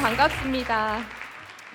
반갑습니다.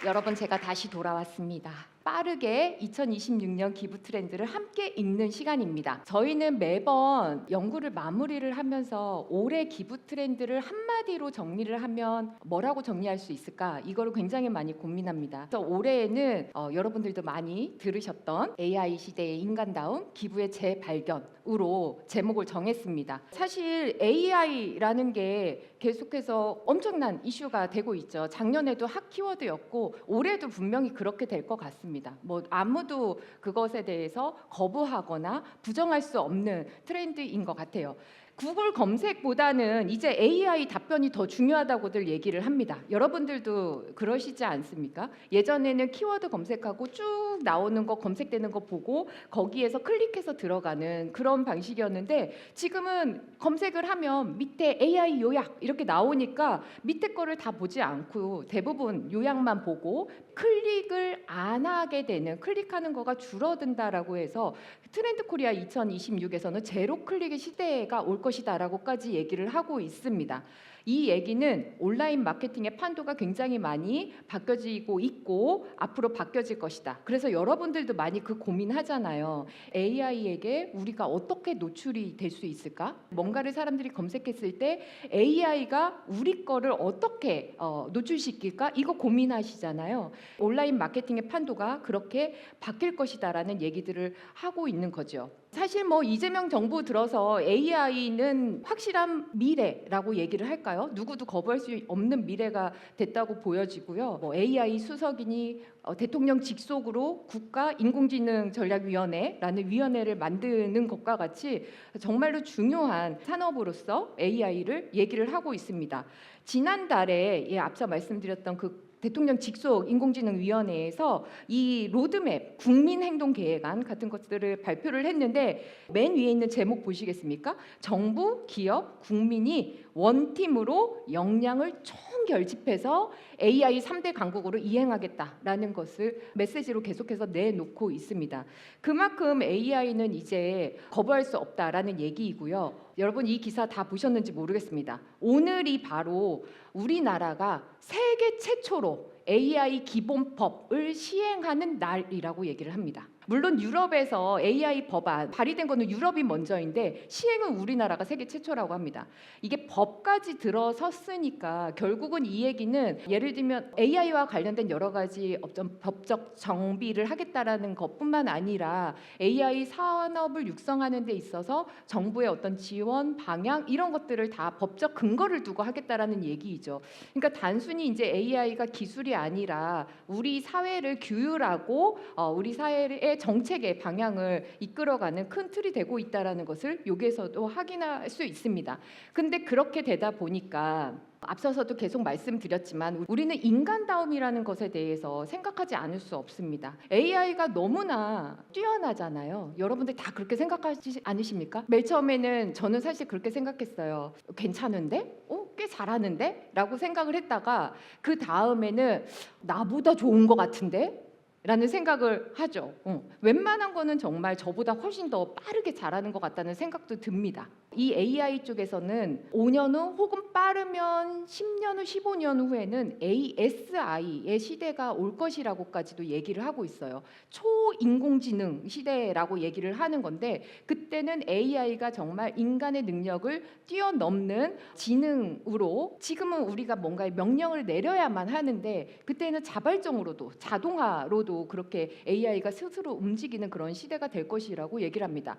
여러분, 제가 다시 돌아왔습니다. 빠르게 2026년 기부 트렌드를 함께 읽는 시간입니다. 저희는 매번 연구를 마무리를 하면서 올해 기부 트렌드를 한마디로 정리를 하면 뭐라고 정리할 수 있을까? 이거를 굉장히 많이 고민합니다. 그래서 올해에는 여러분들도 많이 들으셨던 AI 시대의 인간다움 기부의 재발견으로 제목을 정했습니다. 사실 AI라는 게 계속해서 엄청난 이슈가 되고 있죠. 작년에도 핫 키워드였고 올해도 분명히 그렇게 될 것 같습니다. 뭐 아무도 그것에 대해서 거부하거나 부정할 수 없는 트렌드인 것 같아요. 구글 검색보다는 이제 AI 답변이 더 중요하다고들 얘기를 합니다. 여러분들도 그러시지 않습니까? 예전에는 키워드 검색하고 쭉 나오는 거 검색되는 거 보고 거기에서 클릭해서 들어가는 그런 방식이었는데 지금은 검색을 하면 밑에 AI 요약 이렇게 나오니까 밑에 거를 다 보지 않고 대부분 요약만 보고 클릭을 안 하게 되는, 클릭하는 거가 줄어든다라고 해서 트렌드 코리아 2026에서는 제로 클릭의 시대가 올 것이다라고까지 얘기를 하고 있습니다. 이 얘기는 온라인 마케팅의 판도가 굉장히 많이 바뀌어지고 있고 앞으로 바뀌어질 것이다. 그래서 여러분들도 많이 그 고민하잖아요. AI에게 우리가 어떻게 노출이 될 수 있을까? 뭔가를 사람들이 검색했을 때 AI가 우리 거를 어떻게 노출시킬까? 이거 고민하시잖아요. 온라인 마케팅의 판도가 그렇게 바뀔 것이다라는 얘기들을 하고 있는 거죠. 사실 뭐 이재명 정부 들어서 AI는 확실한 미래라고 얘기를 할까요? 누구도 거부할 수 없는 미래가 됐다고 보여지고요. 뭐 AI 수석이니 대통령 직속으로 국가인공지능전략위원회라는 위원회를 만드는 것과 같이 정말로 중요한 산업으로서 AI를 얘기를 하고 있습니다. 지난달에 앞서 말씀드렸던 그 대통령 직속 인공지능위원회에서 이 로드맵 국민행동계획안 같은 것들을 발표를 했는데 맨 위에 있는 제목 보시겠습니까? 정부, 기업, 국민이 원팀으로 역량을 총결집해서 AI 3대 강국으로 이행하겠다라는 것을 메시지로 계속해서 내놓고 있습니다. 그만큼 AI는 이제 거부할 수 없다라는 얘기이고요. 여러분 이 기사 다 보셨는지 모르겠습니다. 오늘이 바로 우리나라가 세계 최초로 AI 기본법을 시행하는 날이라고 얘기를 합니다. 물론 유럽에서 AI 법안 발의된 거는 유럽이 먼저인데 시행은 우리나라가 세계 최초라고 합니다. 이게 법까지 들어섰으니까 결국은 이 얘기는 예를 들면 AI와 관련된 여러 가지 어떤 법적 정비를 하겠다라는 것뿐만 아니라 AI 산업을 육성하는 데 있어서 정부의 어떤 지원, 방향 이런 것들을 다 법적 근거를 두고 하겠다라는 얘기이죠. 그러니까 단순히 이제 AI가 기술이 아니라 우리 사회를 규율하고 우리 사회의 정책의 방향을 이끌어가는 큰 틀이 되고 있다라는 것을 여기에서도 확인할 수 있습니다. 근데 그렇게 되다 보니까 앞서서도 계속 말씀드렸지만 우리는 인간다움이라는 것에 대해서 생각하지 않을 수 없습니다. AI가 너무나 뛰어나잖아요. 여러분들 다 그렇게 생각하지 않으십니까? 맨 처음에는 저는 사실 그렇게 생각했어요. 괜찮은데? 꽤 잘하는데? 라고 생각을 했다가 그 다음에는 나보다 좋은 것 같은데? 라는 생각을 하죠. 웬만한 거는 정말 저보다 훨씬 더 빠르게 잘하는 것 같다는 생각도 듭니다. 이 AI 쪽에서는 5년 후 혹은 빠르면 10년 후, 15년 후에는 ASI의 시대가 올 것이라고까지도 얘기를 하고 있어요. 초인공지능 시대라고 얘기를 하는 건데 그때는 AI가 정말 인간의 능력을 뛰어넘는 지능으로 지금은 우리가 뭔가 명령을 내려야만 하는데 그때는 자발적으로도 자동화로도 그렇게 AI가 스스로 움직이는 그런 시대가 될 것이라고 얘기를 합니다.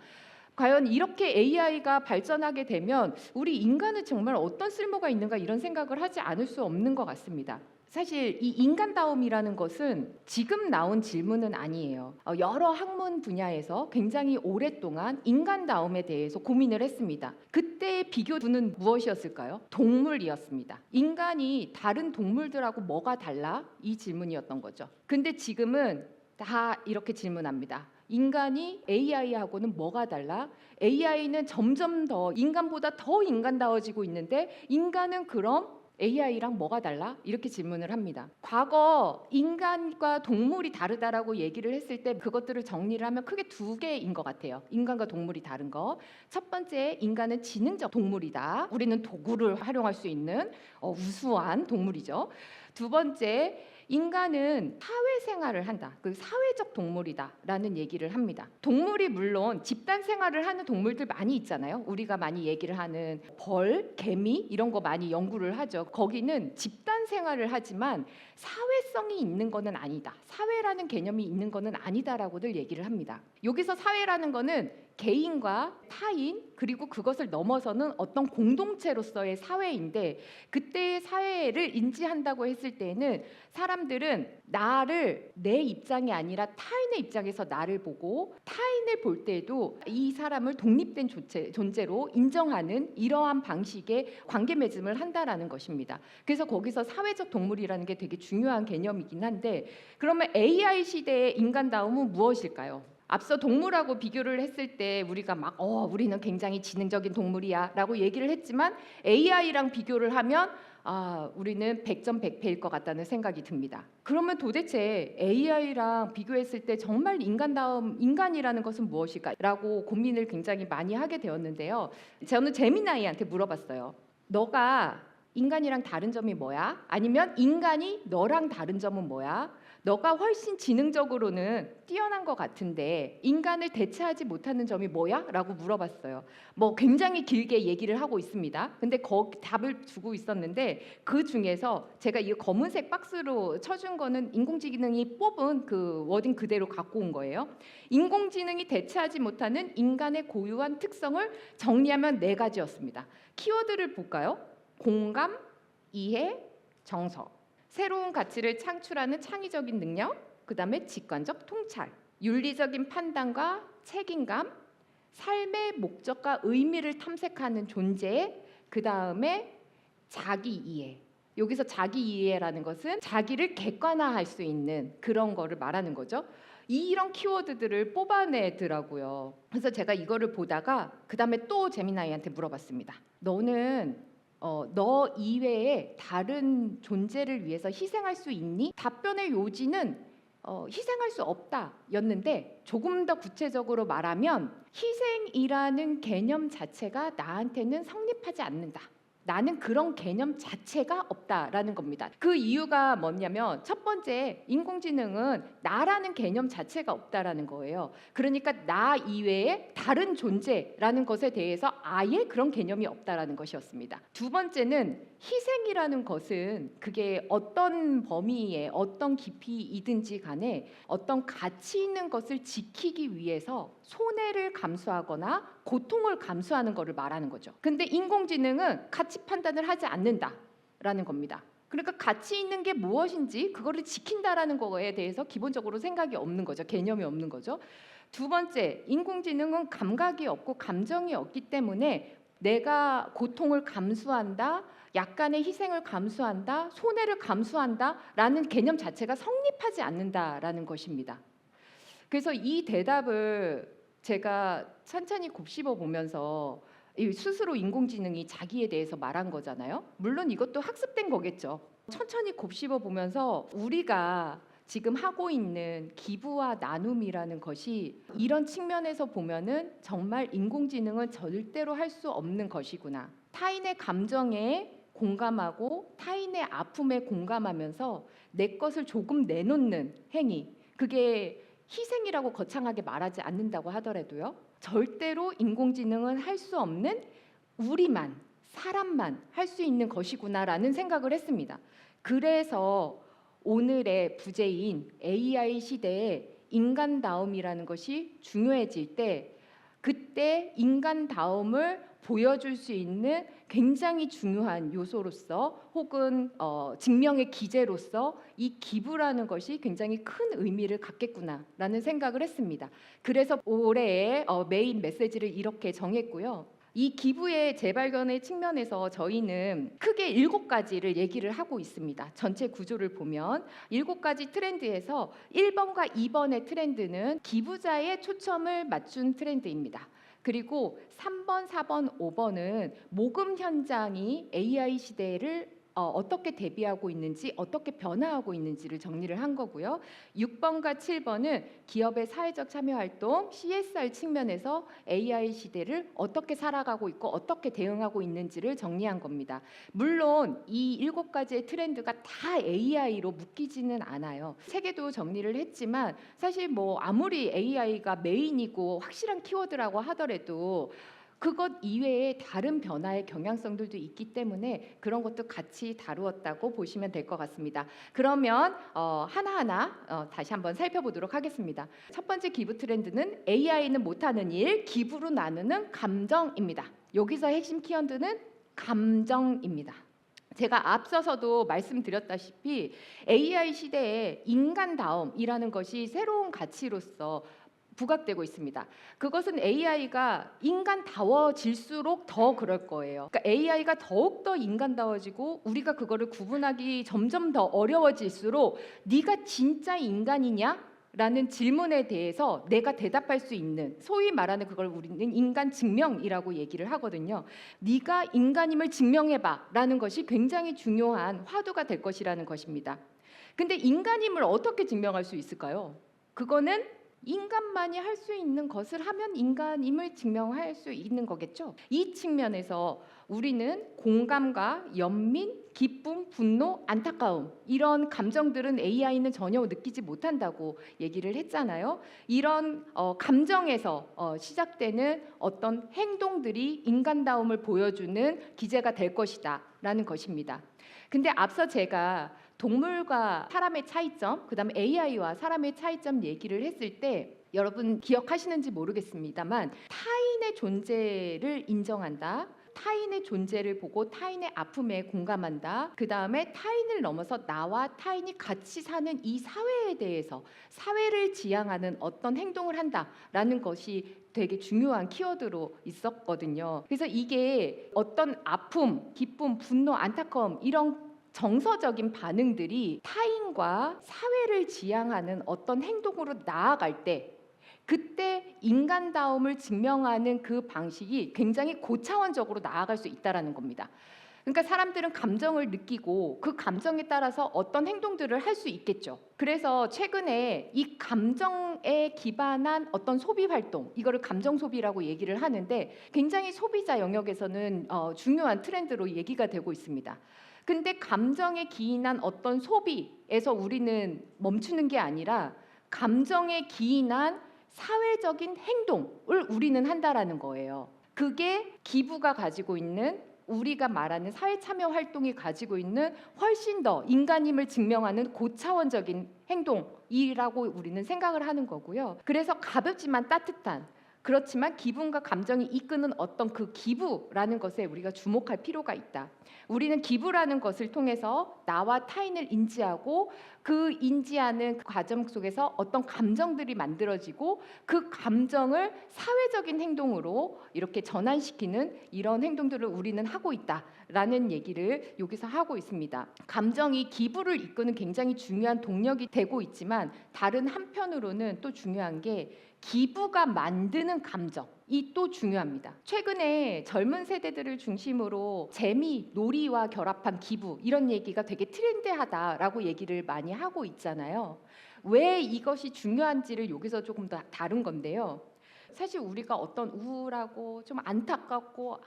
과연 이렇게 AI가 발전하게 되면 우리 인간은 정말 어떤 쓸모가 있는가 이런 생각을 하지 않을 수 없는 것 같습니다. 사실 이 인간다움이라는 것은 지금 나온 질문은 아니에요. 여러 학문 분야에서 굉장히 오랫동안 인간다움에 대해서 고민을 했습니다. 그때의 비교두는 무엇이었을까요? 동물이었습니다. 인간이 다른 동물들하고 뭐가 달라? 이 질문이었던 거죠. 근데 지금은 다 이렇게 질문합니다. 인간이 AI하고는 뭐가 달라? AI는 점점 더 인간보다 더 인간다워지고 있는데 인간은 그럼 AI랑 뭐가 달라? 이렇게 질문을 합니다. 과거 인간과 동물이 다르다라고 얘기를 했을 때 그것들을 정리를 하면 크게 두 개인 것 같아요. 인간과 동물이 다른 거. 첫 번째, 인간은 지능적 동물이다. 우리는 도구를 활용할 수 있는 우수한 동물이죠. 두 번째, 인간은 사회생활을 한다. 그 사회적 동물이다라는 얘기를 합니다. 동물이 물론 집단 생활을 하는 동물들 많이 있잖아요. 우리가 많이 얘기를 하는 벌, 개미 이런 거 많이 연구를 하죠. 거기는 집단 생활을 하지만 사회성이 있는 거는 아니다. 사회라는 개념이 있는 거는 아니다라고들 얘기를 합니다. 여기서 사회라는 거는 개인과 타인 그리고 그것을 넘어서는 어떤 공동체로서의 사회인데, 그때의 사회를 인지한다고 했을 때에는 사람들은 나를 내 입장이 아니라 타인의 입장에서 나를 보고, 타인을 볼 때도 이 사람을 독립된 존재로 인정하는 이러한 방식의 관계 맺음을 한다라는 것입니다. 그래서 거기서 사회적 동물이라는 게 되게 중요한 개념이긴 한데, 그러면 AI 시대의 인간다움은 무엇일까요? 앞서 동물하고 비교를 했을 때 우리가 막 우리는 굉장히 지능적인 동물이야 라고 얘기를 했지만, AI랑 비교를 하면 우리는 100점 100패일 것 같다는 생각이 듭니다. 그러면 도대체 AI랑 비교했을 때 정말 인간다움, 인간이라는 것은 무엇일까? 라고 고민을 굉장히 많이 하게 되었는데요. 저는 제미나이한테 물어봤어요. 너가 인간이랑 다른 점이 뭐야? 아니면 인간이 너랑 다른 점은 뭐야? 너가 훨씬 지능적으로는 뛰어난 것 같은데 인간을 대체하지 못하는 점이 뭐야? 라고 물어봤어요. 뭐 굉장히 길게 얘기를 하고 있습니다. 근데 거기 답을 주고 있었는데, 그 중에서 제가 이 검은색 박스로 쳐준 거는 인공지능이 뽑은 그 워딩 그대로 갖고 온 거예요. 인공지능이 대체하지 못하는 인간의 고유한 특성을 정리하면 4가지였습니다. 키워드를 볼까요? 공감, 이해, 정서. 새로운 가치를 창출하는 창의적인 능력, 그 다음에 직관적 통찰, 윤리적인 판단과 책임감, 삶의 목적과 의미를 탐색하는 존재, 그 다음에 자기 이해. 여기서 자기 이해라는 것은 자기를 객관화할 수 있는 그런 거를 말하는 거죠. 이런 키워드들을 뽑아내더라고요. 그래서 제가 이거를 보다가 그 다음에 또 제미나이한테 물어봤습니다. 너는 너 이외에 다른 존재를 위해서 희생할 수 있니? 답변의 요지는 희생할 수 없다 였는데, 조금 더 구체적으로 말하면 희생이라는 개념 자체가 나한테는 성립하지 않는다. 나는 그런 개념 자체가 없다라는 겁니다. 그 이유가 뭐냐면, 첫 번째, 인공지능은 나라는 개념 자체가 없다라는 거예요. 그러니까 나 이외에 다른 존재라는 것에 대해서 아예 그런 개념이 없다라는 것이었습니다. 두 번째는 희생이라는 것은 그게 어떤 범위에 어떤 깊이이든지 간에 어떤 가치 있는 것을 지키기 위해서 손해를 감수하거나 고통을 감수하는 것을 말하는 거죠. 근데 인공지능은 가치 판단을 하지 않는다라는 겁니다. 그러니까 가치 있는 게 무엇인지 그거를 지킨다라는 거에 대해서 기본적으로 생각이 없는 거죠. 개념이 없는 거죠. 두 번째, 인공지능은 감각이 없고 감정이 없기 때문에 내가 고통을 감수한다, 약간의 희생을 감수한다, 손해를 감수한다라는 개념 자체가 성립하지 않는다라는 것입니다. 그래서 이 대답을 제가 천천히 곱씹어 보면서 스스로 인공지능이 자기에 대해서 말한 거잖아요. 물론 이것도 학습된 거겠죠. 천천히 곱씹어 보면서 우리가 지금 하고 있는 기부와 나눔이라는 것이 이런 측면에서 보면은 정말 인공지능은 절대로 할 수 없는 것이구나. 타인의 감정에 공감하고 타인의 아픔에 공감하면서 내 것을 조금 내놓는 행위, 그게 희생이라고 거창하게 말하지 않는다고 하더라도요, 절대로 인공지능은 할 수 없는 우리만, 사람만 할 수 있는 것이구나라는 생각을 했습니다. 그래서 오늘의 부제인 AI 시대에 인간다움이라는 것이 중요해질 때, 그때 인간다움을 보여줄 수 있는 굉장히 중요한 요소로서 혹은 증명의 기제로서 이 기부라는 것이 굉장히 큰 의미를 갖겠구나라는 생각을 했습니다. 그래서 올해의 메인 메시지를 이렇게 정했고요. 이 기부의 재발견의 측면에서 저희는 크게 7가지를 얘기를 하고 있습니다. 전체 구조를 보면 7가지 트렌드에서 1번과 2번의 트렌드는 기부자의 초점을 맞춘 트렌드입니다. 그리고 3번, 4번, 5번은 모금 현장이 AI 시대를 어떻게 대비하고 있는지, 어떻게 변화하고 있는지를 정리를 한 거고요. 6번과 7번은 기업의 사회적 참여 활동, CSR 측면에서 AI 시대를 어떻게 살아가고 있고 어떻게 대응하고 있는지를 정리한 겁니다. 물론 이 7가지의 트렌드가 다 AI로 묶이지는 않아요. 세 개도 정리를 했지만 사실 뭐 아무리 AI가 메인이고 확실한 키워드라고 하더라도 그것 이외에 다른 변화의 경향성들도 있기 때문에 그런 것도 같이 다루었다고 보시면 될 것 같습니다. 그러면 하나하나 다시 한번 살펴보도록 하겠습니다. 첫 번째 기부 트렌드는 AI는 못하는 일, 기부로 나누는 감정입니다. 여기서 핵심 키워드는 감정입니다. 제가 앞서서도 말씀드렸다시피 AI 시대에 인간다움이라는 것이 새로운 가치로서 부각되고 있습니다. 그것은 AI가 인간다워질수록 더 그럴 거예요. 그러니까 AI가 더욱더 인간다워지고 우리가 그거를 구분하기 점점 더 어려워질수록 네가 진짜 인간이냐? 라는 질문에 대해서 내가 대답할 수 있는, 소위 말하는 그걸 우리는 인간 증명이라고 얘기를 하거든요. 네가 인간임을 증명해봐 라는 것이 굉장히 중요한 화두가 될 것이라는 것입니다. 근데 인간임을 어떻게 증명할 수 있을까요? 그거는 인간만이 할 수 있는 것을 하면 인간임을 증명할 수 있는 거겠죠. 이 측면에서 우리는 공감과 연민, 기쁨, 분노, 안타까움 이런 감정들은 AI는 전혀 느끼지 못한다고 얘기를 했잖아요. 이런 감정에서 시작되는 어떤 행동들이 인간다움을 보여주는 기제가 될 것이다 라는 것입니다. 근데 앞서 제가 동물과 사람의 차이점, 그다음에 AI와 사람의 차이점 얘기를 했을 때 여러분 기억하시는지 모르겠습니다만 타인의 존재를 인정한다. 타인의 존재를 보고 타인의 아픔에 공감한다. 그다음에 타인을 넘어서 나와 타인이 같이 사는 이 사회에 대해서 사회를 지향하는 어떤 행동을 한다라는 것이 되게 중요한 키워드로 있었거든요. 그래서 이게 어떤 아픔, 기쁨, 분노, 안타까움 이런 정서적인 반응들이 타인과 사회를 지향하는 어떤 행동으로 나아갈 때 그때 인간다움을 증명하는 그 방식이 굉장히 고차원적으로 나아갈 수 있다라는 겁니다. 그러니까 사람들은 감정을 느끼고 그 감정에 따라서 어떤 행동들을 할 수 있겠죠. 그래서 최근에 이 감정에 기반한 어떤 소비 활동, 이거를 감정 소비라고 얘기를 하는데 굉장히 소비자 영역에서는 중요한 트렌드로 얘기가 되고 있습니다. 근데 감정에 기인한 어떤 소비에서 우리는 멈추는 게 아니라 감정에 기인한 사회적인 행동을 우리는 한다라는 거예요. 그게 기부가 가지고 있는 우리가 말하는 사회 참여 활동이 가지고 있는 훨씬 더 인간임을 증명하는 고차원적인 행동이라고 우리는 생각을 하는 거고요. 그래서 가볍지만 따뜻한 그렇지만 기분과 감정이 이끄는 어떤 그 기부라는 것에 우리가 주목할 필요가 있다. 우리는 기부라는 것을 통해서 나와 타인을 인지하고 그 인지하는 그 과정 속에서 어떤 감정들이 만들어지고 그 감정을 사회적인 행동으로 이렇게 전환시키는 이런 행동들을 우리는 하고 있다라는 얘기를 여기서 하고 있습니다. 감정이 기부를 이끄는 굉장히 중요한 동력이 되고 있지만 다른 한편으로는 또 중요한 게 기부가 만드는 감정이 또 중요합니다. 최근에 젊은 세대들을 중심으로 재미, 놀이와 결합한 기부 이런 얘기가 되게 트렌디하다라고 얘기를 많이 하고 있잖아요. 왜 이것이 중요한지를 여기서 조금 더 다룬 건데요. 사실 우리가 어떤 우울하고 좀 안타깝고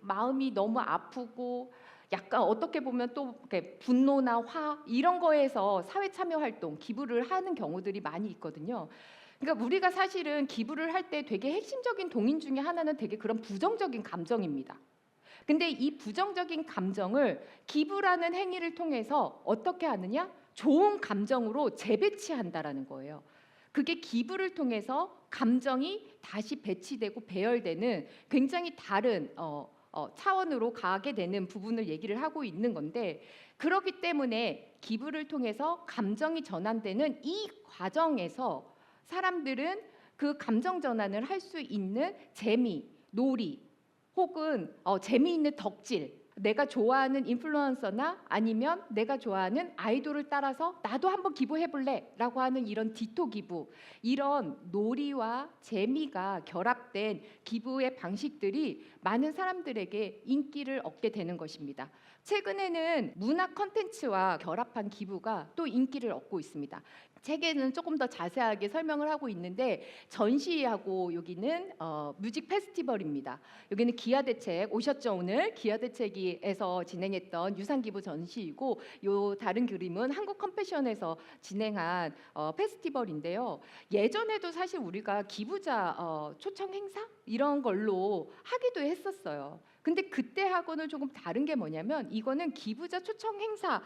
마음이 너무 아프고 약간 어떻게 보면 또 이렇게 분노나 화 이런 거에서 사회 참여 활동, 기부를 하는 경우들이 많이 있거든요. 그러니까 우리가 사실은 기부를 할 때 되게 핵심적인 동인 중에 하나는 되게 그런 부정적인 감정입니다. 근데 이 부정적인 감정을 기부라는 행위를 통해서 어떻게 하느냐? 좋은 감정으로 재배치한다라는 거예요. 그게 기부를 통해서 감정이 다시 배치되고 배열되는 굉장히 다른 차원으로 가게 되는 부분을 얘기를 하고 있는 건데 그렇기 때문에 기부를 통해서 감정이 전환되는 이 과정에서 사람들은 그 감정 전환을 할 수 있는 재미, 놀이 혹은 재미있는 덕질 내가 좋아하는 인플루언서나 아니면 내가 좋아하는 아이돌을 따라서 나도 한번 기부해볼래 라고 하는 이런 디토 기부, 이런 놀이와 재미가 결합된 기부의 방식들이 많은 사람들에게 인기를 얻게 되는 것입니다. 최근에는 문화 콘텐츠와 결합한 기부가 또 인기를 얻고 있습니다. 책에는 조금 더 자세하게 설명을 하고 있는데, 전시하고 여기는 뮤직 페스티벌입니다. 여기는 기아대책 오셨죠? 오늘 기아대책에서 진행했던 유산기부 전시이고, 요 다른 그림은 한국 컴패션에서 진행한 페스티벌인데요. 예전에도 사실 우리가 기부자 초청 행사 이런 걸로 하기도 했었어요. 근데 그때하고는 조금 다른 게 뭐냐면, 이거는 기부자 초청 행사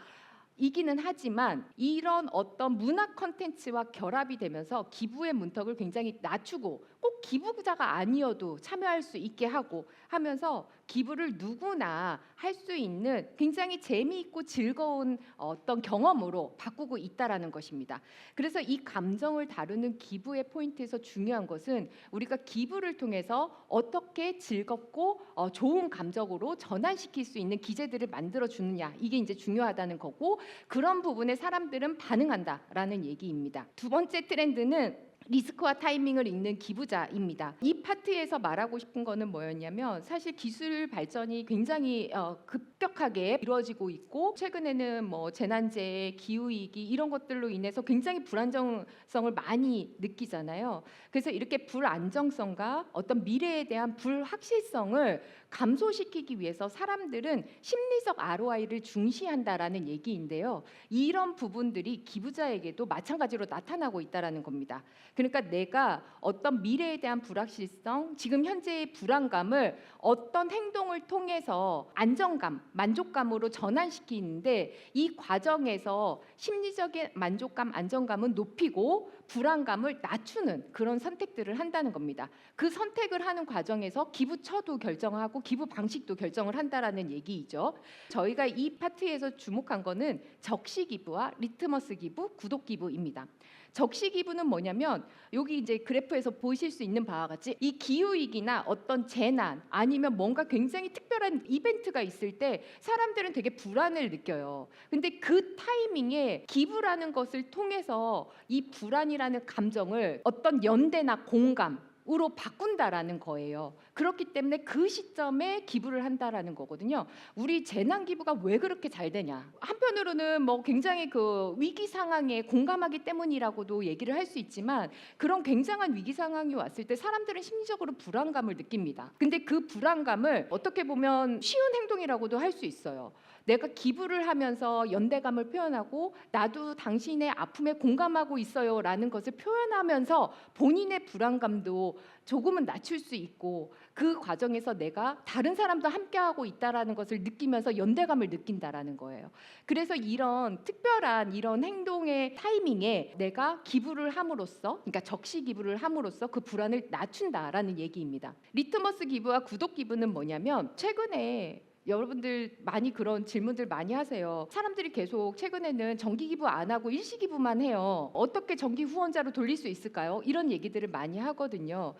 이기는 하지만 이런 어떤 문화 콘텐츠와 결합이 되면서 기부의 문턱을 굉장히 낮추고, 꼭 기부자가 아니어도 참여할 수 있게 하고 하면서 기부를 누구나 할 수 있는 굉장히 재미있고 즐거운 어떤 경험으로 바꾸고 있다라는 것입니다. 그래서 이 감정을 다루는 기부의 포인트에서 중요한 것은, 우리가 기부를 통해서 어떻게 즐겁고 좋은 감정으로 전환시킬 수 있는 기제들을 만들어 주느냐, 이게 이제 중요하다는 거고, 그런 부분에 사람들은 반응한다라는 얘기입니다. 두 번째 트렌드는 리스크와 타이밍을 읽는 기부자입니다. 이 파트에서 말하고 싶은 거는 뭐였냐면, 사실 기술 발전이 굉장히 급격하게 이루어지고 있고, 최근에는 뭐 재난재해, 기후위기 이런 것들로 인해서 굉장히 불안정성을 많이 느끼잖아요. 그래서 이렇게 불안정성과 어떤 미래에 대한 불확실성을 감소시키기 위해서 사람들은 심리적 ROI를 중시한다라는 얘기인데요. 이런 부분들이 기부자에게도 마찬가지로 나타나고 있다라는 겁니다. 그러니까 내가 어떤 미래에 대한 불확실성, 지금 현재의 불안감을 어떤 행동을 통해서 안정감, 만족감으로 전환시키는데, 이 과정에서 심리적인 만족감, 안정감은 높이고 불안감을 낮추는 그런 선택들을 한다는 겁니다. 그 선택을 하는 과정에서 기부처도 결정하고 기부 방식도 결정을 한다라는 얘기이죠. 저희가 이 파트에서 주목한 거는 적시 기부와 리트머스 기부, 구독 기부입니다. 적시 기부는 뭐냐면, 여기 이제 그래프에서 보실 수 있는 바와 같이 이 기후위기나 어떤 재난 아니면 뭔가 굉장히 특별한 이벤트가 있을 때 사람들은 되게 불안을 느껴요. 근데 그 타이밍에 기부라는 것을 통해서 이 불안이라는 감정을 어떤 연대나 공감 으로 바꾼다라는 거예요. 그렇기 때문에 그 시점에 기부를 한다라는 거거든요. 우리 재난 기부가 왜 그렇게 잘 되냐? 한편으로는 뭐 굉장히 그 위기 상황에 공감하기 때문이라고도 얘기를 할 수 있지만, 그런 굉장한 위기 상황이 왔을 때 사람들은 심리적으로 불안감을 느낍니다. 근데 그 불안감을 어떻게 보면 쉬운 행동이라고도 할 수 있어요. 내가 기부를 하면서 연대감을 표현하고, 나도 당신의 아픔에 공감하고 있어요라는 것을 표현하면서 본인의 불안감도 조금은 낮출 수 있고, 그 과정에서 내가 다른 사람도 함께하고 있다라는 것을 느끼면서 연대감을 느낀다라는 거예요. 그래서 이런 특별한 이런 행동의 타이밍에 내가 기부를 함으로써, 그러니까 적시 기부를 함으로써 그 불안을 낮춘다라는 얘기입니다. 리트머스 기부와 구독 기부는 뭐냐면, 최근에 여러분들 많이 그런 질문들 많이 하세요. 사람들이 계속 최근에는 정기 기부 안 하고 일시 기부만 해요. 어떻게 정기 후원자로 돌릴 수 있을까요? 이런 얘기들을 많이 하거든요.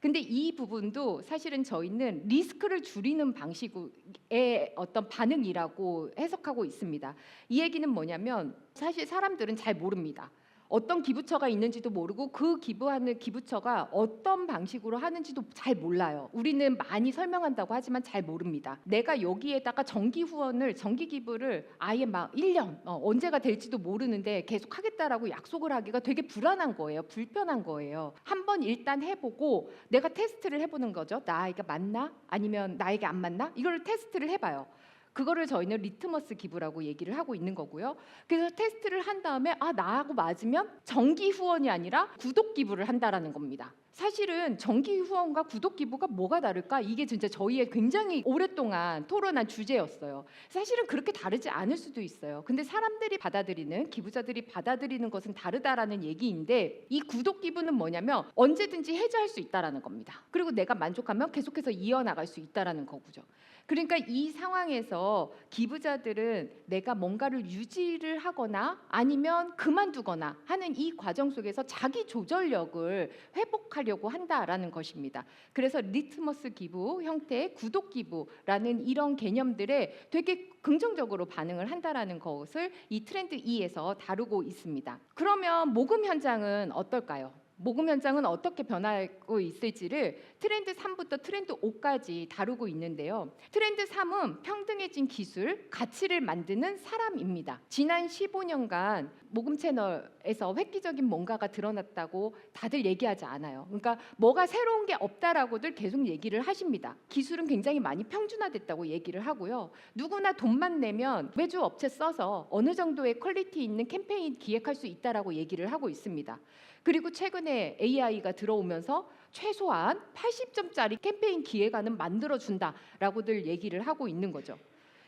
근데 이 부분도 사실은 저희는 리스크를 줄이는 방식의 어떤 반응이라고 해석하고 있습니다. 이 얘기는 뭐냐면, 사실 사람들은 잘 모릅니다. 어떤 기부처가 있는지도 모르고 그 기부하는 기부처가 어떤 방식으로 하는지도 잘 몰라요. 우리는 많이 설명한다고 하지만 잘 모릅니다. 내가 여기에다가 정기 후원을, 정기 기부를 아예 막 1년 언제가 될지도 모르는데 계속 하겠다라고 약속을 하기가 되게 불안한 거예요. 불편한 거예요. 한번 일단 해보고 내가 테스트를 해보는 거죠. 나에게 맞나? 아니면 나에게 안 맞나? 이걸 테스트를 해봐요. 그거를 저희는 리트머스 기부라고 얘기를 하고 있는 거고요. 그래서 테스트를 한 다음에 나하고 맞으면 정기 후원이 아니라 구독 기부를 한다라는 겁니다. 사실은 정기 후원과 구독 기부가 뭐가 다를까? 이게 진짜 저희의 굉장히 오랫동안 토론한 주제였어요. 사실은 그렇게 다르지 않을 수도 있어요. 근데 사람들이 받아들이는, 기부자들이 받아들이는 것은 다르다라는 얘기인데, 이 구독 기부는 뭐냐면 언제든지 해지할 수 있다라는 겁니다. 그리고 내가 만족하면 계속해서 이어나갈 수 있다라는 거죠. 그러니까 이 상황에서 기부자들은 내가 뭔가를 유지를 하거나 아니면 그만두거나 하는 이 과정 속에서 자기 조절력을 회복하려고 한다라는 것입니다. 그래서 리트머스 기부 형태의 구독 기부라는 이런 개념들에 되게 긍정적으로 반응을 한다라는 것을 이 트렌드 2에서 다루고 있습니다. 그러면 모금 현장은 어떨까요? 모금 현장은 어떻게 변하고 있을지를 트렌드 3부터 트렌드 5까지 다루고 있는데요. 트렌드 3은 평등해진 기술, 가치를 만드는 사람입니다. 지난 15년간 모금 채널에서 획기적인 뭔가가 드러났다고 다들 얘기하지 않아요. 그러니까 뭐가 새로운 게 없다라고들 계속 얘기를 하십니다. 기술은 굉장히 많이 평준화됐다고 얘기를 하고요. 누구나 돈만 내면 외주 업체 써서 어느 정도의 퀄리티 있는 캠페인 기획할 수 있다라고 얘기를 하고 있습니다. 그리고 최근에 AI가 들어오면서 최소한 80점짜리 캠페인 기획안은 만들어준다라고들 얘기를 하고 있는 거죠.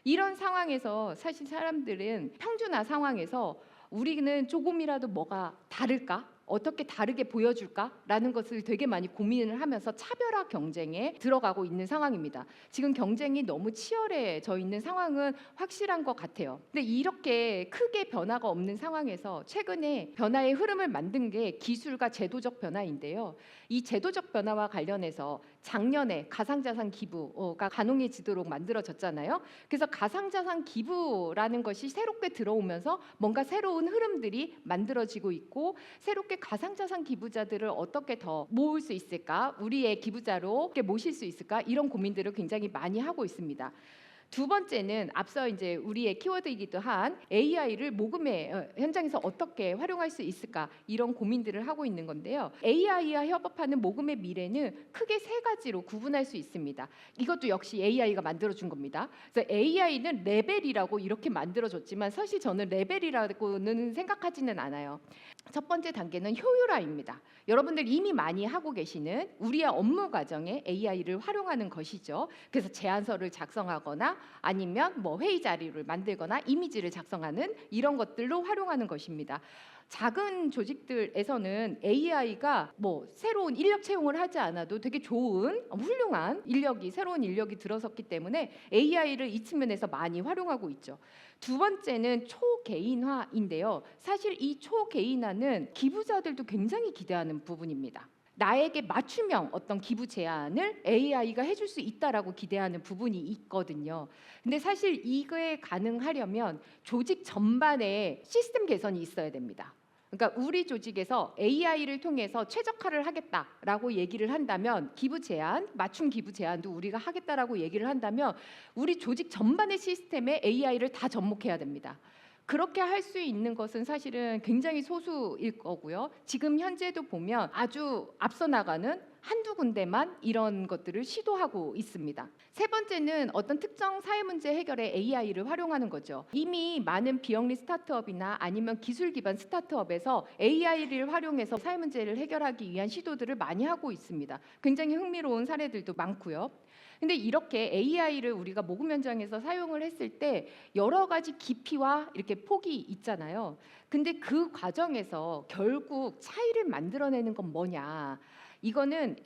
이런 상황에서 사실 사람들은 평준화 상황에서 우리는 조금이라도 뭐가 다를까? 어떻게 다르게 보여줄까라는 것을 되게 많이 고민을 하면서 차별화 경쟁에 들어가고 있는 상황입니다. 지금 경쟁이 너무 치열해져 있는 상황은 확실한 것 같아요. 근데 이렇게 크게 변화가 없는 상황에서 최근에 변화의 흐름을 만든 게 기술과 제도적 변화인데요. 이 제도적 변화와 관련해서 작년에 가상자산 기부가 가능해지도록 만들어졌잖아요. 그래서 가상자산 기부라는 것이 새롭게 들어오면서 뭔가 새로운 흐름들이 만들어지고 있고 새롭게 가상자산 기부자들을 어떻게 더 모을 수 있을까? 우리의 기부자로 어떻게 모실 수 있을까? 이런 고민들을 굉장히 많이 하고 있습니다. 두 번째는 앞서 이제 우리의 키워드이기도 한 AI를 모금의 현장에서 어떻게 활용할 수 있을까 이런 고민들을 하고 있는 건데요. AI와 협업하는 모금의 미래는 크게 세 가지로 구분할 수 있습니다. 이것도 역시 AI가 만들어준 겁니다. 그래서 AI는 레벨이라고 이렇게 만들어줬지만 사실 저는 레벨이라고는 생각하지는 않아요. 첫 번째 단계는 효율화입니다. 여러분들 이미 많이 하고 계시는 우리의 업무 과정에 AI를 활용하는 것이죠. 그래서 제안서를 작성하거나 아니면 뭐 회의 자료를 만들거나 이미지를 작성하는 이런 것들로 활용하는 것입니다. 작은 조직들에서는 AI가 뭐 새로운 인력 채용을 하지 않아도 되게 좋은 훌륭한 인력이 새로운 인력이 들어섰기 때문에 AI를 이 측면에서 많이 활용하고 있죠. 두 번째는 초개인화인데요. 사실 이 초개인화는 기부자들도 굉장히 기대하는 부분입니다. 나에게 맞춤형 어떤 기부 제안을 AI가 해줄 수 있다라고 기대하는 부분이 있거든요. 근데 사실 이거에 가능하려면 조직 전반에 시스템 개선이 있어야 됩니다. 그러니까 우리 조직에서 AI를 통해서 최적화를 하겠다라고 얘기를 한다면 기부 제안, 맞춤 기부 제안도 우리가 하겠다라고 얘기를 한다면 우리 조직 전반의 시스템에 AI를 다 접목해야 됩니다. 그렇게 할 수 있는 것은 사실은 굉장히 소수일 거고요. 지금 현재도 보면 아주 앞서 나가는 한두 군데만 이런 것들을 시도하고 있습니다. 세 번째는 어떤 특정 사회 문제 해결에 AI를 활용하는 거죠. 이미 많은 비영리 스타트업이나 아니면 기술 기반 스타트업에서 AI를 활용해서 사회 문제를 해결하기 위한 시도들을 많이 하고 있습니다. 굉장히 흥미로운 사례들도 많고요. 근데 이렇게 AI를 우리가 모금 현장에서 사용을 했을 때 여러 가지 깊이와 이렇게 폭이 있잖아요. 근데 그 과정에서 결국 차이를 만들어내는 건 뭐냐? 이거는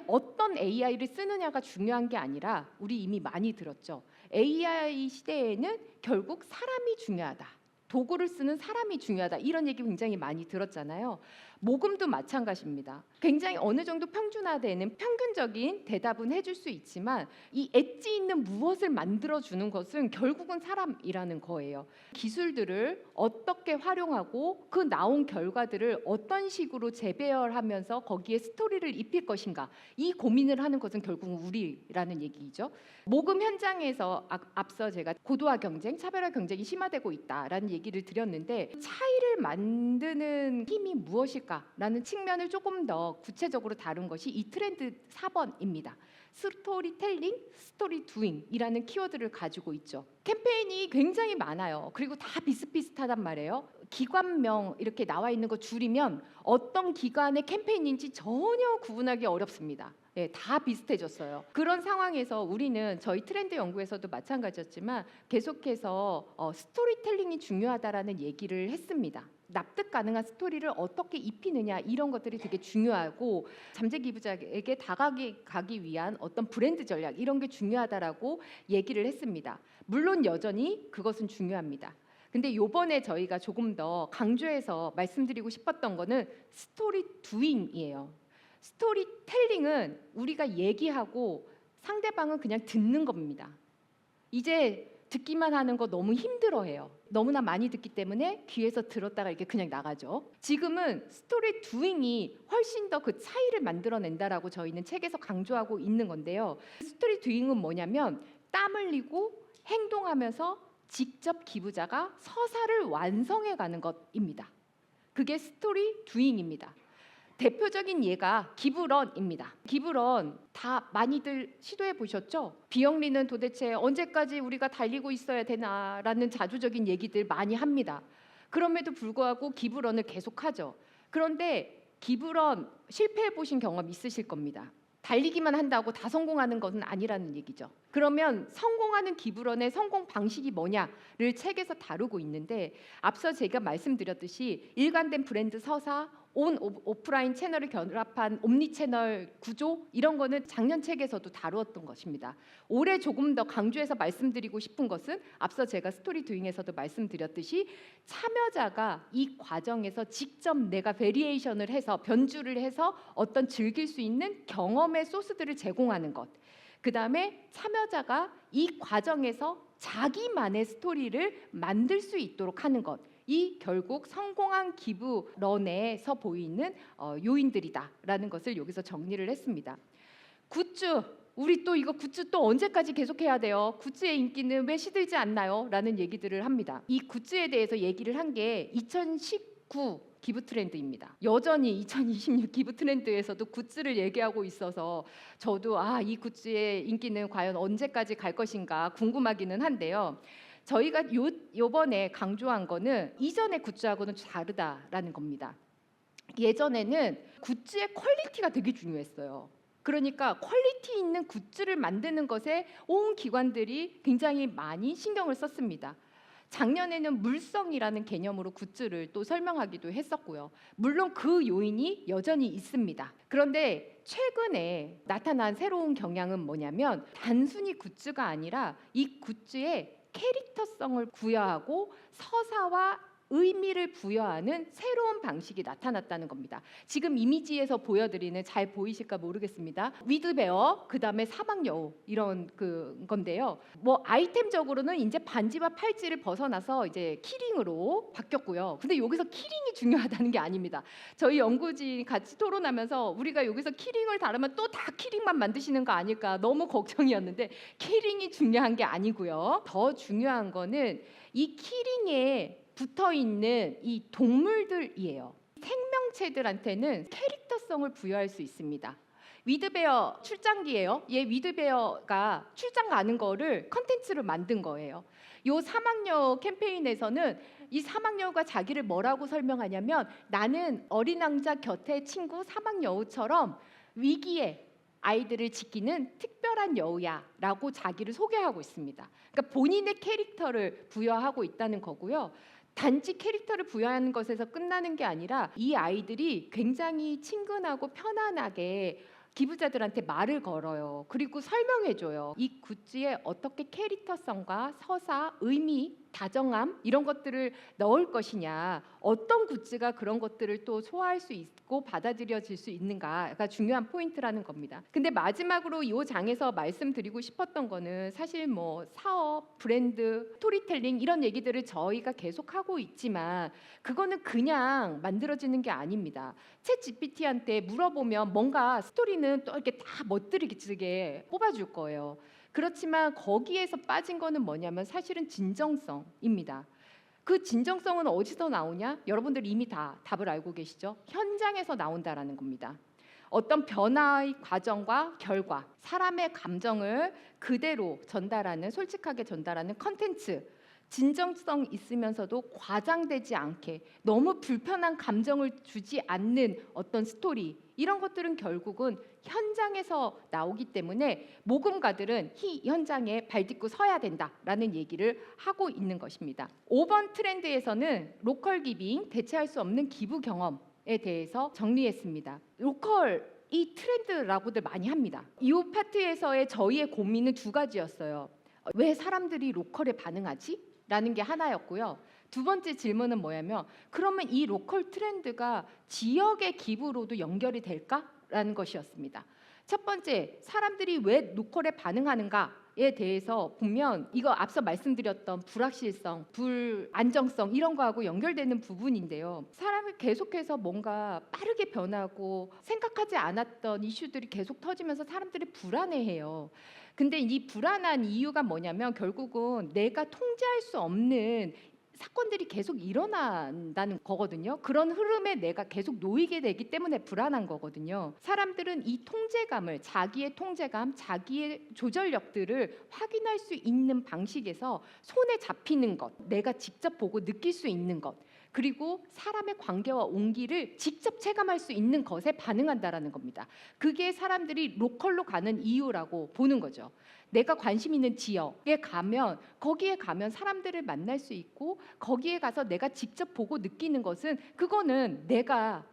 어떤 AI를 쓰느냐가 중요한 게 아니라 우리 이미 많이 들었죠. AI 시대에는 결국 사람이 중요하다. 도구를 쓰는 사람이 중요하다. 이런 얘기 굉장히 많이 들었잖아요. 모금도 마찬가지입니다. 굉장히 어느 정도 평준화되는 평균적인 대답은 해줄 수 있지만 이 엣지 있는 무엇을 만들어주는 것은 결국은 사람이라는 거예요. 기술들을 어떻게 활용하고 그 나온 결과들을 어떤 식으로 재배열하면서 거기에 스토리를 입힐 것인가 이 고민을 하는 것은 결국은 우리라는 얘기죠. 모금 현장에서 앞서 제가 고도화 경쟁, 차별화 경쟁이 심화되고 있다라는 얘기를 드렸는데 차이를 만드는 힘이 무엇일까라는 측면을 조금 더 구체적으로 다룬 것이 이 트렌드 4번입니다. 스토리텔링, 스토리 두잉이라는 키워드를 가지고 있죠. 캠페인이 굉장히 많아요. 그리고 다 비슷비슷하단 말이에요. 기관명 이렇게 나와 있는 거 줄이면 어떤 기관의 캠페인인지 전혀 구분하기 어렵습니다. 네, 다 비슷해졌어요. 그런 상황에서 우리는 저희 트렌드 연구에서도 마찬가지였지만 계속해서 스토리텔링이 중요하다라는 얘기를 했습니다. 납득 가능한 스토리를 어떻게 입히느냐 이런 것들이 되게 중요하고 잠재 기부자에게 다가가기 위한 어떤 브랜드 전략 이런 게 중요하다라고 얘기를 했습니다. 물론 여전히 그것은 중요합니다. 근데 요번에 저희가 조금 더 강조해서 말씀드리고 싶었던 거는 스토리 두잉이에요. 스토리텔링은 우리가 얘기하고 상대방은 그냥 듣는 겁니다. 이제 듣기만 하는 거 너무 힘들어해요. 너무나 많이 듣기 때문에 귀에서 들었다가 이렇게 그냥 나가죠. 지금은 스토리 두잉이 훨씬 더 그 차이를 만들어낸다라고 저희는 책에서 강조하고 있는 건데요. 스토리 두잉은 뭐냐면 땀 흘리고 행동하면서 직접 기부자가 서사를 완성해가는 것입니다. 그게 스토리 두잉입니다. 대표적인 예가 기부런입니다. 기부런 다 많이들 시도해 보셨죠? 비영리는 도대체 언제까지 우리가 달리고 있어야 되나라는 자주적인 얘기들 많이 합니다. 그럼에도 불구하고 기부런을 계속하죠. 그런데 기부런 실패해 보신 경험 있으실 겁니다. 달리기만 한다고 다 성공하는 것은 아니라는 얘기죠. 그러면 성공하는 기부런의 성공 방식이 뭐냐를 책에서 다루고 있는데 앞서 제가 말씀드렸듯이 일관된 브랜드 서사, 온 오프라인 채널을 결합한 옴니 채널 구조 이런 거는 작년 책에서도 다루었던 것입니다. 올해 조금 더 강조해서 말씀드리고 싶은 것은 앞서 제가 스토리 두잉에서도 말씀드렸듯이 참여자가 이 과정에서 직접 내가 베리에이션을 해서 변주를 해서 어떤 즐길 수 있는 경험의 소스들을 제공하는 것. 그다음에 참여자가 이 과정에서 자기만의 스토리를 만들 수 있도록 하는 것. 이 결국 성공한 기부런에서 보이는 요인들이다라는 것을 여기서 정리를 했습니다. 굿즈, 우리 또 이거 굿즈 또 언제까지 계속해야 돼요? 굿즈의 인기는 왜 시들지 않나요? 라는 얘기들을 합니다. 이 굿즈에 대해서 얘기를 한 게 2019 기부 트렌드입니다. 여전히 2026 기부 트렌드에서도 굿즈를 얘기하고 있어서 저도 이 굿즈의 인기는 과연 언제까지 갈 것인가 궁금하기는 한데요. 저희가 요번에 강조한 거는 이전의 굿즈하고는 다르다라는 겁니다. 예전에는 굿즈의 퀄리티가 되게 중요했어요. 그러니까 퀄리티 있는 굿즈를 만드는 것에 온 기관들이 굉장히 많이 신경을 썼습니다. 작년에는 물성이라는 개념으로 굿즈를 또 설명하기도 했었고요. 물론 그 요인이 여전히 있습니다. 그런데 최근에 나타난 새로운 경향은 뭐냐면 단순히 굿즈가 아니라 이 굿즈에 캐릭터성을 부여하고 서사와 의미를 부여하는 새로운 방식이 나타났다는 겁니다. 지금 이미지에서 보여드리는 잘 보이실까 모르겠습니다. 위드베어, 그 다음에 사막여우 이런 건데요. 뭐 아이템적으로는 이제 반지와 팔찌를 벗어나서 이제 키링으로 바뀌었고요. 근데 여기서 키링이 중요하다는 게 아닙니다. 저희 연구진 같이 토론하면서 우리가 여기서 키링을 다루면 또 다 키링만 만드시는 거 아닐까 너무 걱정이었는데 키링이 중요한 게 아니고요. 더 중요한 거는 이 키링에 붙어 있는 이 동물들이에요. 생명체들한테는 캐릭터성을 부여할 수 있습니다. 위드베어 출장기예요. 얘 위드베어가 출장 가는 거를 컨텐츠로 만든 거예요. 요 사막여우 캠페인에서는 이 사막여우가 자기를 뭐라고 설명하냐면 나는 어린 왕자 곁의 친구 사막여우처럼 위기에 아이들을 지키는 특별한 여우야라고 자기를 소개하고 있습니다. 그러니까 본인의 캐릭터를 부여하고 있다는 거고요. 단지 캐릭터를 부여하는 것에서 끝나는 게 아니라 이 아이들이 굉장히 친근하고 편안하게 기부자들한테 말을 걸어요. 그리고 설명해줘요. 이 굿즈에 어떻게 캐릭터성과 서사, 의미, 다정함 이런 것들을 넣을 것이냐, 어떤 굿즈가 그런 것들을 또 소화할 수 있고 받아들여질 수 있는가가 중요한 포인트라는 겁니다. 근데 마지막으로 이 장에서 말씀드리고 싶었던 거는 사실 뭐 사업, 브랜드, 스토리텔링 이런 얘기들을 저희가 계속하고 있지만 그거는 그냥 만들어지는 게 아닙니다. 챗 GPT한테 물어보면 뭔가 스토리는 또 이렇게 다 멋들이게 뽑아줄 거예요. 그렇지만 거기에서 빠진 거는 뭐냐면 사실은 진정성입니다. 그 진정성은 어디서 나오냐? 여러분들 이미 다 답을 알고 계시죠? 현장에서 나온다라는 겁니다. 어떤 변화의 과정과 결과, 사람의 감정을 그대로 전달하는, 솔직하게 전달하는 컨텐츠, 진정성 있으면서도 과장되지 않게 너무 불편한 감정을 주지 않는 어떤 스토리, 이런 것들은 결국은 현장에서 나오기 때문에 모금가들은 이 현장에 발딛고 서야 된다라는 얘기를 하고 있는 것입니다. 5번 트렌드에서는 로컬 기빙, 대체할 수 없는 기부 경험에 대해서 정리했습니다. 로컬 이 트렌드라고들 많이 합니다. 이 파트에서의 저희의 고민은 두 가지였어요. 왜 사람들이 로컬에 반응하지? 라는 게 하나였고요. 두 번째 질문은 뭐냐면 그러면 이 로컬 트렌드가 지역의 기부로도 연결이 될까라는 것이었습니다. 첫 번째, 사람들이 왜 로컬에 반응하는가에 대해서 보면 이거 앞서 말씀드렸던 불확실성, 불안정성 이런 거하고 연결되는 부분인데요. 사람이 계속해서 뭔가 빠르게 변하고 생각하지 않았던 이슈들이 계속 터지면서 사람들이 불안해해요. 근데 이 불안한 이유가 뭐냐면 결국은 내가 통제할 수 없는 사건들이 계속 일어난다는 거거든요. 그런 흐름에 내가 계속 놓이게 되기 때문에 불안한 거거든요. 사람들은 이 통제감을, 자기의 통제감, 자기의 조절력들을 확인할 수 있는 방식에서 손에 잡히는 것, 내가 직접 보고 느낄 수 있는 것, 그리고 사람의 관계와 온기를 직접 체감할 수 있는 것에 반응한다라는 겁니다. 그게 사람들이 로컬로 가는 이유라고 보는 거죠. 내가 관심 있는 지역에 가면 거기에 가면 사람들을 만날 수 있고 거기에 가서 내가 직접 보고 느끼는 것은 그거는 내가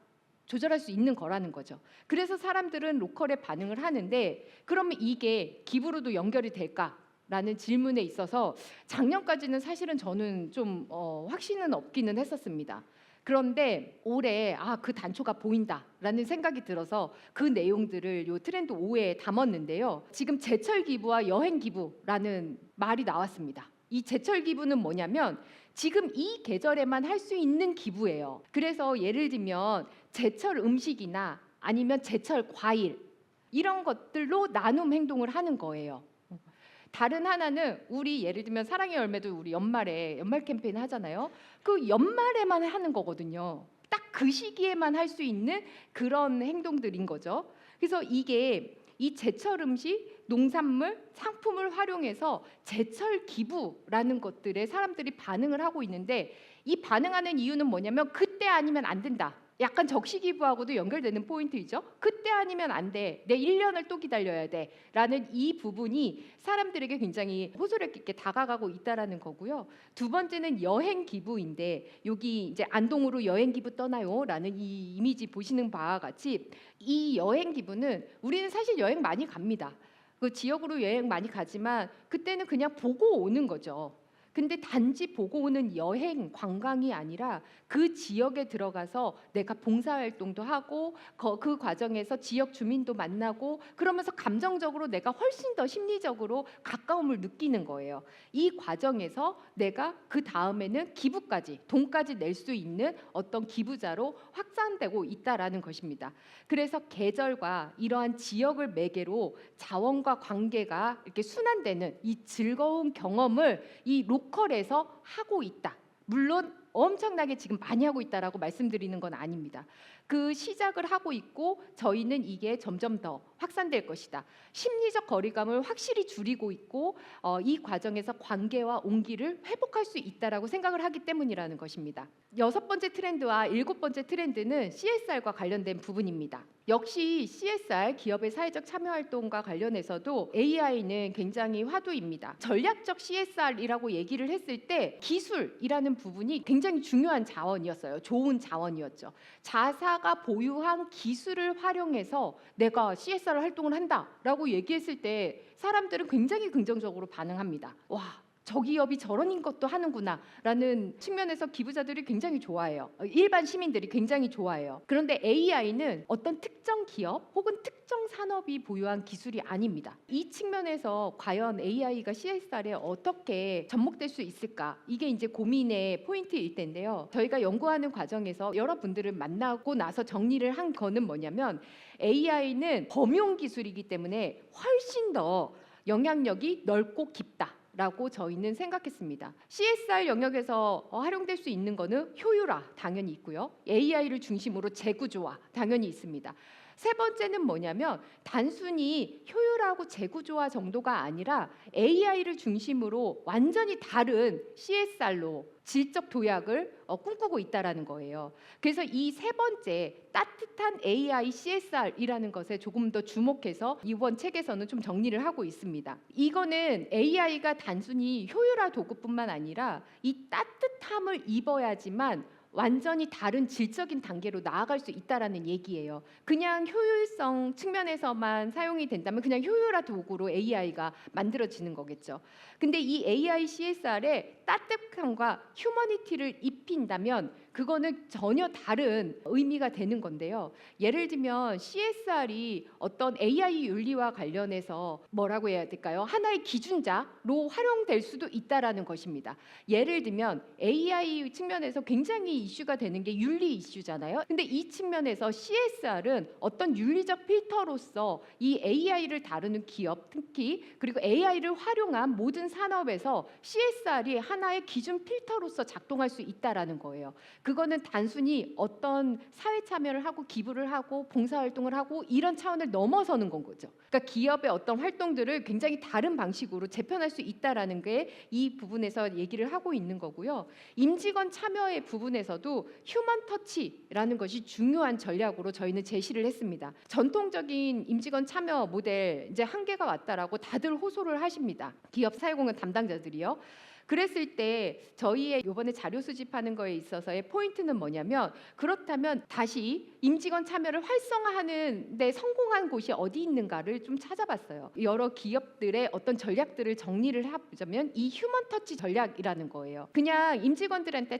조절할 수 있는 거라는 거죠. 그래서 사람들은 로컬에 반응을 하는데 그러면 이게 기부로도 연결이 될까? 라는 질문에 있어서 작년까지는 사실은 저는 좀 확신은 없기는 했었습니다. 그런데 올해 그 단초가 보인다라는 생각이 들어서 그 내용들을 요 트렌드 5에 담았는데요. 지금 제철 기부와 여행 기부라는 말이 나왔습니다. 이 제철 기부는 뭐냐면 지금 이 계절에만 할 수 있는 기부예요. 그래서 예를 들면 제철 음식이나 아니면 제철 과일 이런 것들로 나눔 행동을 하는 거예요. 다른 하나는 우리 예를 들면 사랑의 열매도 우리 연말에 연말 캠페인 하잖아요. 그 연말에만 하는 거거든요. 딱 그 시기에만 할 수 있는 그런 행동들인 거죠. 그래서 이게 이 제철 음식, 농산물, 상품을 활용해서 제철 기부라는 것들에 사람들이 반응을 하고 있는데 이 반응하는 이유는 뭐냐면 그때 아니면 안 된다. 약간 적시기부하고도 연결되는 포인트이죠. 그때 아니면 안 돼. 내 1년을 또 기다려야 돼. 라는 이 부분이 사람들에게 굉장히 호소력 있게 다가가고 있다라는 거고요. 두 번째는 여행 기부인데 여기 이제 안동으로 여행 기부 떠나요. 라는 이 이미지 보시는 바와 같이 이 여행 기부는 우리는 사실 여행 많이 갑니다. 그 지역으로 여행 많이 가지만 그때는 그냥 보고 오는 거죠. 근데 단지 보고 오는 여행, 관광이 아니라 그 지역에 들어가서 내가 봉사활동도 하고 그 과정에서 지역 주민도 만나고 그러면서 감정적으로 내가 훨씬 더 심리적으로 가까움을 느끼는 거예요. 이 과정에서 내가 그 다음에는 기부까지, 돈까지 낼 수 있는 어떤 기부자로 확산되고 있다라는 것입니다. 그래서 계절과 이러한 지역을 매개로 자원과 관계가 이렇게 순환되는 이 즐거운 경험을 이 로컬에서 하고 있다. 물론 엄청나게 지금 많이 하고 있다라고 말씀드리는 건 아닙니다. 그 시작을 하고 있고 저희는 이게 점점 더 확산될 것이다. 심리적 거리감을 확실히 줄이고 있고 이 과정에서 관계와 온기를 회복할 수 있다라고 생각을 하기 때문이라는 것입니다. 6번째 트렌드와 7번째 트렌드는 CSR과 관련된 부분입니다. 역시 CSR, 기업의 사회적 참여 활동과 관련해서도 AI는 굉장히 화두입니다. 전략적 CSR이라고 얘기를 했을 때 기술이라는 부분이 굉장히 중요한 자원이었어요. 좋은 자원이었죠. 자사가 보유한 기술을 활용해서 내가 CSR 활동을 한다라고 얘기했을 때 사람들은 굉장히 긍정적으로 반응합니다. 와, 저 기업이 저런 것도 하는구나라는 측면에서 기부자들이 굉장히 좋아해요. 일반 시민들이 굉장히 좋아해요. 그런데 AI는 어떤 특정 기업 혹은 특정 산업이 보유한 기술이 아닙니다. 이 측면에서 과연 AI가 CSR에 어떻게 접목될 수 있을까? 이게 이제 고민의 포인트일 텐데요. 저희가 연구하는 과정에서 여러분들을 만나고 나서 정리를 한 거는 뭐냐면 AI는 범용 기술이기 때문에 훨씬 더 영향력이 넓고 깊다. 라고 저희는 생각했습니다. CSR 영역에서 활용될 수 있는 거는 효율화 당연히 있고요. AI를 중심으로 재구조화 당연히 있습니다. 세 번째는 뭐냐면 단순히 효율하고 재구조화 정도가 아니라 AI를 중심으로 완전히 다른 CSR로 질적 도약을 꿈꾸고 있다라는 거예요. 그래서 이 세 번째 따뜻한 AI CSR이라는 것에 조금 더 주목해서 이번 책에서는 좀 정리를 하고 있습니다. 이거는 AI가 단순히 효율화 도구뿐만 아니라 이 따뜻함을 입어야지만 완전히 다른 질적인 단계로 나아갈 수 있다라는 얘기예요. 그냥 효율성 측면에서만 사용이 된다면 그냥 효율화 도구로 AI가 만들어지는 거겠죠. 근데 이 AI CSR에 따뜻함과 휴머니티를 입힌다면 그거는 전혀 다른 의미가 되는 건데요. 예를 들면 CSR이 어떤 AI 윤리와 관련해서 뭐라고 해야 될까요? 하나의 기준자로 활용될 수도 있다라는 것입니다. 예를 들면 AI 측면에서 굉장히 이슈가 되는 게 윤리 이슈잖아요. 근데 이 측면에서 CSR은 어떤 윤리적 필터로서 이 AI를 다루는 기업 특히 그리고 AI를 활용한 모든 산업에서 CSR이 하나의 기준 필터로서 작동할 수 있다라는 거예요. 그거는 단순히 어떤 사회 참여를 하고 기부를 하고 봉사활동을 하고 이런 차원을 넘어서는 건 거죠. 그러니까 기업의 어떤 활동들을 굉장히 다른 방식으로 재편할 수 있다라는 게 이 부분에서 얘기를 하고 있는 거고요. 임직원 참여의 부분에서도 휴먼 터치라는 것이 중요한 전략으로 저희는 제시를 했습니다. 전통적인 임직원 참여 모델 이제 한계가 왔다라고 다들 호소를 하십니다. 기업 사회공헌 담당자들이요. 그랬을 때 저희의 이번에 자료 수집하는 거에 있어서의 포인트는 뭐냐면 그렇다면 다시 임직원 참여를 활성화하는 데 성공한 곳이 어디 있는가를 좀 찾아봤어요. 여러 기업들의 어떤 전략들을 정리를 해보자면 이 휴먼 터치 전략이라는 거예요. 그냥 임직원들한테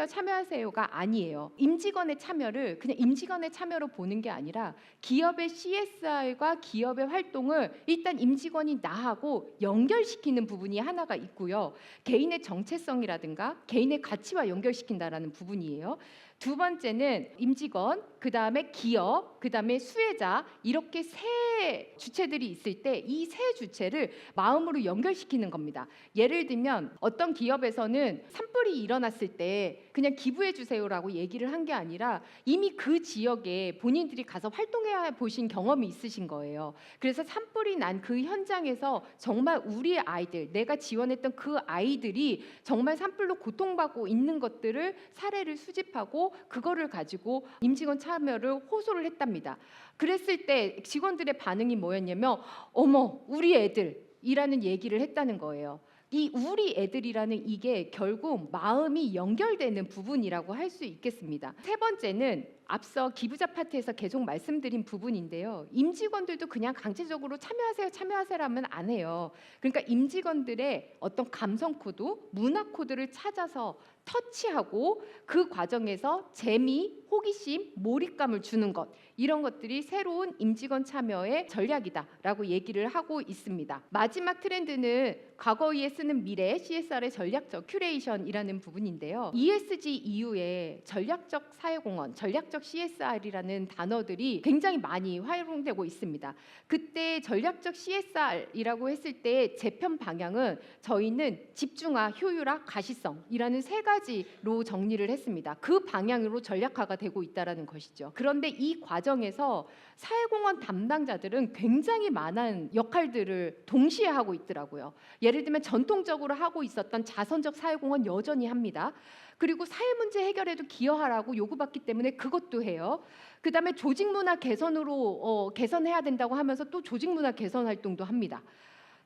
참여하세요가 아니에요. 임직원의 참여를 그냥 임직원의 참여로 보는 게 아니라 기업의 CSR과 기업의 활동을 일단 임직원이 나하고 연결시키는 부분이 하나가 있고요. 개인의 정체성이라든가 개인의 가치와 연결시킨다라는 부분이에요. 두 번째는 임직원, 그다음에 기업, 그다음에 수혜자 이렇게 세 주체들이 있을 때 이 세 주체를 마음으로 연결시키는 겁니다. 예를 들면 어떤 기업에서는 산불이 일어났을 때 그냥 기부해 주세요라고 얘기를 한 게 아니라 이미 그 지역에 본인들이 가서 활동해 보신 경험이 있으신 거예요. 그래서 산불이 난 그 현장에서 정말 우리의 아이들, 내가 지원했던 그 아이들이 정말 산불로 고통받고 있는 것들을 사례를 수집하고 그거를 가지고 임직원 참여를 호소를 했답니다. 그랬을 때 직원들의 반응이 뭐였냐면 어머 우리 애들이라는 얘기를 했다는 거예요. 이 우리 애들이라는 이게 결국 마음이 연결되는 부분이라고 할 수 있겠습니다. 세 번째는 앞서 기부자 파트에서 계속 말씀드린 부분인데요. 임직원들도 그냥 강제적으로 참여하세요라면 안 해요. 그러니까 임직원들의 어떤 감성 코드, 문화 코드를 찾아서 터치하고 그 과정에서 재미, 호기심, 몰입감을 주는 것 이런 것들이 새로운 임직원 참여의 전략이다라고 얘기를 하고 있습니다. 마지막 트렌드는 과거에 쓰는 미래 CSR의 전략적 큐레이션이라는 부분인데요. ESG 이후에 전략적 사회공헌, 전략적 CSR이라는 단어들이 굉장히 많이 활용되고 있습니다. 그때 전략적 CSR이라고 했을 때 재편 방향은 저희는 집중화, 효율화, 가시성이라는 세 가지로 정리를 했습니다. 그 방향으로 전략화가 되고 있다라는 것이죠. 그런데 이 과정에서 사회공헌 담당자들은 굉장히 많은 역할들을 동시에 하고 있더라고요. 예를 들면 전통적으로 하고 있었던 자선적 사회공헌 여전히 합니다. 그리고 사회 문제 해결에도 기여하라고 요구받기 때문에 그것도 해요. 그다음에 조직 문화 개선으로 개선해야 된다고 하면서 또 조직 문화 개선 활동도 합니다.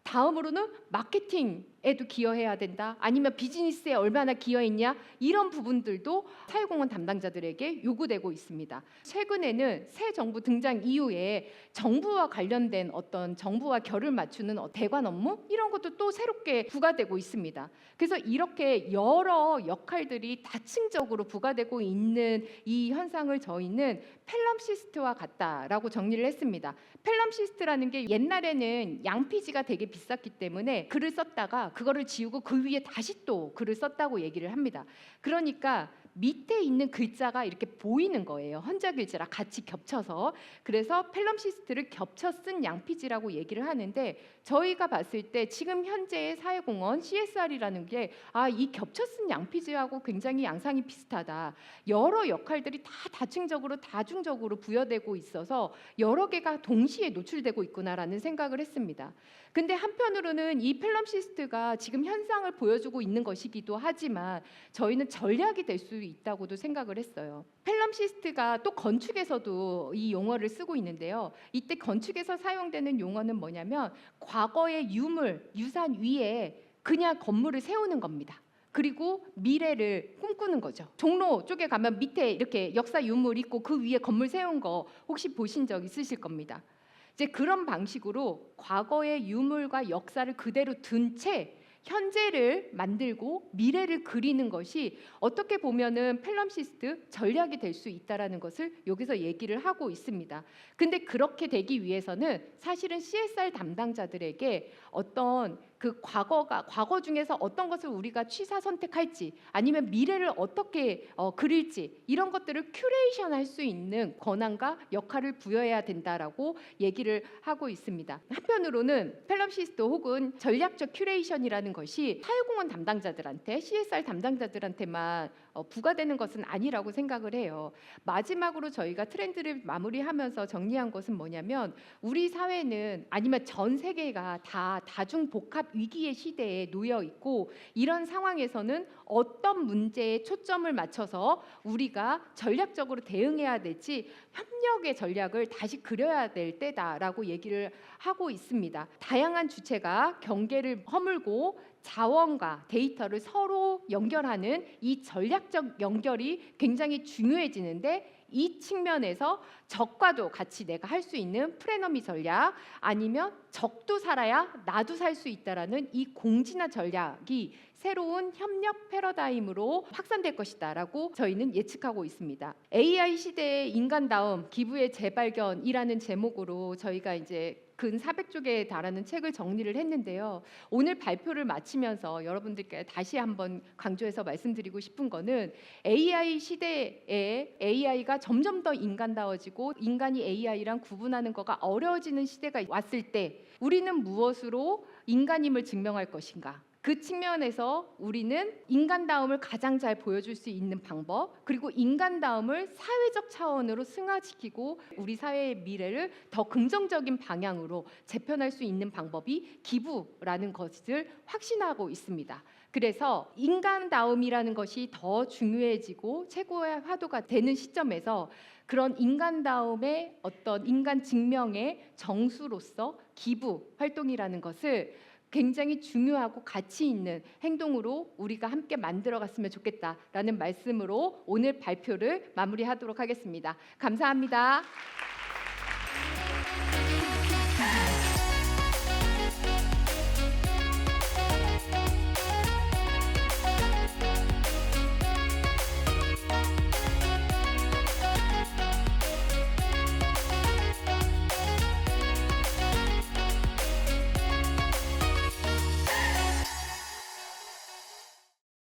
다음으로는 마케팅에도 기여해야 된다. 아니면 비즈니스에 얼마나 기여했냐. 이런 부분들도 사회공헌 담당자들에게 요구되고 있습니다. 최근에는 새 정부 등장 이후에 정부와 관련된 어떤 정부와 결을 맞추는 대관 업무 이런 것도 또 새롭게 부과되고 있습니다. 그래서 이렇게 여러 역할들이 다층적으로 부과되고 있는 이 현상을 저희는 펠럼시스트와 같다라고 정리를 했습니다. 펠럼시스트라는 게 옛날에는 양피지가 되게 비쌌기 때문에 글을 썼다가 그거를 지우고 그 위에 다시 또 글을 썼다고 얘기를 합니다. 그러니까 밑에 있는 글자가 이렇게 보이는 거예요. 헌자 글자랑 같이 겹쳐서. 그래서 펠럼시스트를 겹쳐 쓴 양피지라고 얘기를 하는데, 저희가 봤을 때 지금 현재의 사회공헌 CSR이라는 게 이 겹쳐 쓴 양피지하고 굉장히 양상이 비슷하다. 여러 역할들이 다 다중적으로 부여되고 있어서 여러 개가 동시에 노출되고 있구나라는 생각을 했습니다. 근데 한편으로는 이 펠럼시스트가 지금 현상을 보여주고 있는 것이기도 하지만 저희는 전략이 될 수 있다고도 생각을 했어요. 펠럼시스트가 또 건축에서도 이 용어를 쓰고 있는데요. 이때 건축에서 사용되는 용어는 뭐냐면 과거의 유물, 유산 위에 그냥 건물을 세우는 겁니다. 그리고 미래를 꿈꾸는 거죠. 종로 쪽에 가면 밑에 이렇게 역사 유물 있고 그 위에 건물 세운 거 혹시 보신 적 있으실 겁니다. 이제 그런 방식으로 과거의 유물과 역사를 그대로 둔 채 현재를 만들고 미래를 그리는 것이 어떻게 보면은 펠럼시스트 전략이 될 수 있다라는 것을 여기서 얘기를 하고 있습니다. 근데 그렇게 되기 위해서는 사실은 CSR 담당자들에게 어떤 그 과거 중에서 어떤 것을 우리가 취사 선택할지 아니면 미래를 어떻게 그릴지 이런 것들을 큐레이션할 수 있는 권한과 역할을 부여해야 된다라고 얘기를 하고 있습니다. 한편으로는 펠럼시스트 혹은 전략적 큐레이션이라는 것이 사회공헌 담당자들한테 CSR 담당자들한테만 부과되는 것은 아니라고 생각을 해요. 마지막으로 저희가 트렌드를 마무리하면서 정리한 것은 뭐냐면 우리 사회는 아니면 전 세계가 다 다중복합 위기의 시대에 놓여 있고 이런 상황에서는 어떤 문제에 초점을 맞춰서 우리가 전략적으로 대응해야 될지 협력의 전략을 다시 그려야 될 때다라고 얘기를 하고 있습니다. 다양한 주체가 경계를 허물고 자원과 데이터를 서로 연결하는 이 전략적 연결이 굉장히 중요해지는데 이 측면에서 적과도 같이 내가 할 수 있는 프레너미 전략 아니면 적도 살아야 나도 살 수 있다라는 이 공진화 전략이 새로운 협력 패러다임으로 확산될 것이다라고 저희는 예측하고 있습니다. AI 시대의 인간다움 기부의 재발견이라는 제목으로 저희가 이제 근 400쪽에 달하는 책을 정리를 했는데요. 오늘 발표를 마치면서 여러분들께 다시 한번 강조해서 말씀드리고 싶은 거는 AI 시대에 AI가 점점 더 인간다워지고 인간이 AI랑 구분하는 거가 어려워지는 시대가 왔을 때 우리는 무엇으로 인간임을 증명할 것인가? 그 측면에서 우리는 인간다움을 가장 잘 보여줄 수 있는 방법 그리고 인간다움을 사회적 차원으로 승화시키고 우리 사회의 미래를 더 긍정적인 방향으로 재편할 수 있는 방법이 기부라는 것을 확신하고 있습니다. 그래서 인간다움이라는 것이 더 중요해지고 최고의 화두가 되는 시점에서 그런 인간다움의 어떤 인간 증명의 정수로서 기부 활동이라는 것을 굉장히 중요하고 가치 있는 행동으로 우리가 함께 만들어갔으면 좋겠다라는 말씀으로 오늘 발표를 마무리하도록 하겠습니다. 감사합니다.